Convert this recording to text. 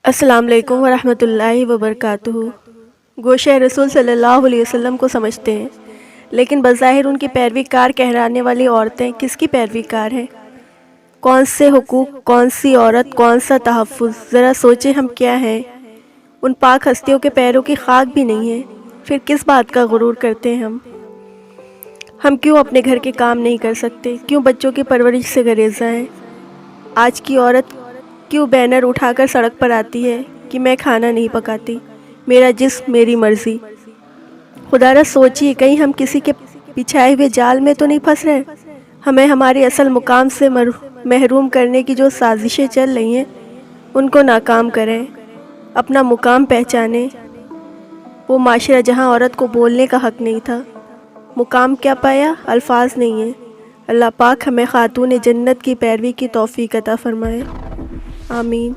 السلام علیکم ورحمۃ اللہ وبرکاتہ۔ گوشہ رسول صلی اللہ علیہ وسلم کو سمجھتے ہیں، لیکن بظاہر ان کی پیروی کار کہلانے والی عورتیں کس کی پیروی کار ہیں؟ کون سے حقوق، کون سی عورت، کون سا تحفظ؟ ذرا سوچیں ہم کیا ہیں؟ ان پاک ہستیوں کے پیروں کی خاک بھی نہیں ہے، پھر کس بات کا غرور کرتے ہیں ہم کیوں اپنے گھر کے کام نہیں کر سکتے؟ کیوں بچوں کی پرورش سے گریزاں ہیں؟ آج کی عورت کیوں بینر اٹھا کر سڑک پر آتی ہے کہ میں کھانا نہیں پکاتی، میرا جسم میری مرضی؟ خدا را سوچیے، کہیں ہم کسی کے بچھائے ہوئے جال میں تو نہیں پھنس رہے؟ ہمیں ہمارے اصل مقام سے محروم کرنے کی جو سازشیں چل رہی ہیں ان کو ناکام کریں، اپنا مقام پہچانیں۔ وہ معاشرہ جہاں عورت کو بولنے کا حق نہیں تھا، مقام کیا پایا؟ الفاظ نہیں ہیں۔ اللہ پاک ہمیں خاتون جنت کی پیروی کی توفیق عطا فرمائے، آمین۔